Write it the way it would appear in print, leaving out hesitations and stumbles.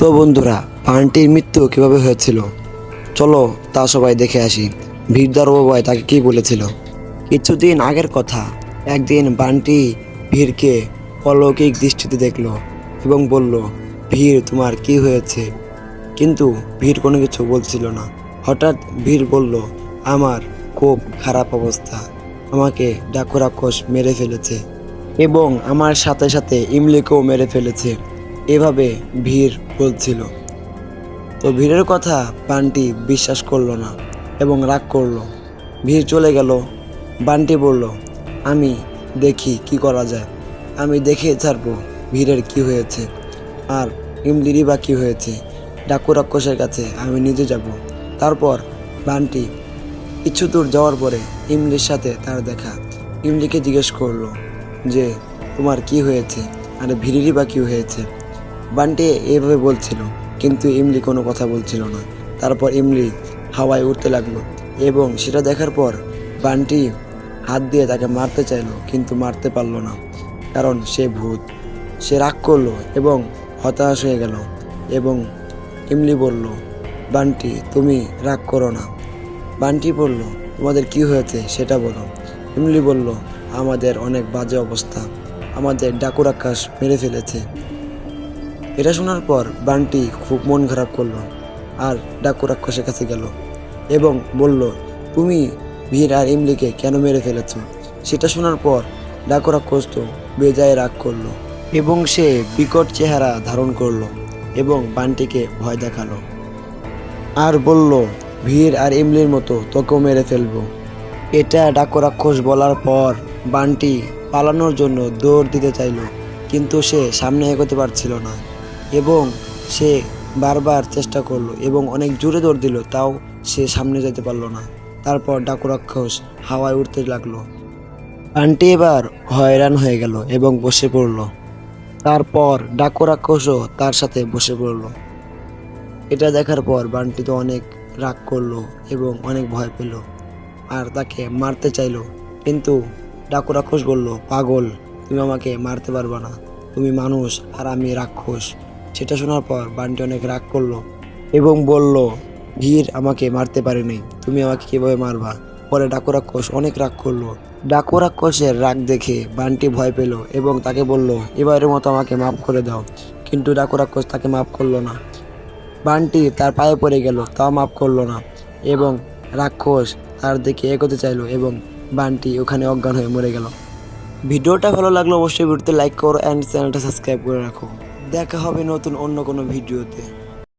তো বন্ধুরা, বানটির মৃত্যু কিভাবে হয়েছিল চলো তা সবাই দেখে আসি। ভীরদার বাবাই তাকে কি বলেছিল। কিছুদিন আগের কথা। একদিন বানটি ভীরকে অলৌকিক দৃষ্টিতে দেখলো এবং বলল, ভীর তোমার কি হয়েছে? কিন্তু ভীর কোনো কিছু বলছিল না। হঠাৎ ভীর বলল, আমার খুব খারাপ অবস্থা, আমাকে ডাকু রাক্ষস মেরে ফেলেছে এবং আমার সাথে সাথে ইমলিকেও মেরে ফেলেছে। এভাবে ভীর বলছিল। তো ভীরের কথা বান্টি বিশ্বাস করলো না এবং রাগ করলো। ভীর চলে গেল। বান্টি বলল, আমি দেখি কি করা যায়, আমি দেখে ছাড়বো ভীরের কি হয়েছে আর ইমলিরই বা কি হয়েছে। ডাকু রাক্ষসের কাছে আমি নিজে যাব। তারপর বান্টি কিছু দূর যাওয়ার পরে ইমলির সাথে তার দেখা। ইমলিকে জিজ্ঞেস করলো যে তোমার কি হয়েছে আর ভীরেরই বা কি হয়েছে। বান্টি এভাবে বলছিল, কিন্তু ইমলি কোনো কথা বলছিল না। তারপর ইমলি হাওয়ায় উঠতে লাগলো এবং সেটা দেখার পর বান্টি হাত দিয়ে তাকে মারতে চাইলো, কিন্তু মারতে পারলো না, কারণ সে ভূত। সে রাগ করলো এবং হতাশ হয়ে গেল এবং ইমলি বলল, বান্টি তুমি রাগ করো না। বান্টি বলল, তোমাদের কি হয়েছে সেটা বলো। ইমলি বলল, আমাদের অনেক বাজে অবস্থা, আমাদের ডাকু রাক্ষস মেরে ফেলেছে। এটা শোনার পর বান্টি খুব মন খারাপ করলো আর ডাকু রাক্ষসের কাছে গেল এবং বলল, তুমি ভীর আর ইমলিকে কেন মেরে ফেলেছ? সেটা শোনার পর ডাকু রাক্ষস তো বেজায় রাগ করলো এবং সে বিকট চেহারা ধারণ করলো এবং বান্টিকে ভয় দেখালো আর বলল, ভীর আর ইমলির মতো তোকেও মেরে ফেলবো। এটা ডাকু রাক্ষস বলার পর বান্টি পালানোর জন্য দৌড় দিতে চাইলো, কিন্তু সে সামনে এগোতে পারছিল না এবং সে বারবার চেষ্টা করলো এবং অনেক জোরে দৌড় দিল, তাও সে সামনে যেতে পারলো না। তারপর ডাকু রাক্ষস হাওয়ায় উঠতে লাগলো। বান্টি এবার হয়রান হয়ে গেল এবং বসে পড়লো। তারপর ডাকু রাক্ষসও তার সাথে বসে পড়লো। এটা দেখার পর বান্টি তো অনেক রাগ করলো এবং অনেক ভয় পেল আর তাকে মারতে চাইলো, কিন্তু ডাকু রাক্ষস বলল, পাগল, তুমি আমাকে মারতে পারবে না, তুমি মানুষ আর আমি রাক্ষস। সেটা শোনার পর বান্টি অনেক রাগ করলো এবং বলল, ভীর আমাকে মারতে পারেনি, তুমি আমাকে কিভাবে মারবা? পরে ডাকু রাক্ষস অনেক রাগ করলো। ডাকু রাক্ষসের রাগ দেখে বান্টি ভয় পেল এবং তাকে বলল, এবারের মতো আমাকে মাফ করে দাও। কিন্তু ডাকু রাক্ষস তাকে মাফ করলো না। বান্টি তার পায়ে পড়ে গেল, তাও মাফ করলো না এবং রাক্ষস তার দিকে এগোতে চাইলো এবং বান্টি ওখানে অজ্ঞান হয়ে মরে গেল। ভিডিওটা ভালো লাগলো অবশ্যই ভিডিওতে লাইক করো অ্যান্ড চ্যানেলটা সাবস্ক্রাইব করে রাখো। দেখা হবে নতুন অন্য কোনো ভিডিওতে।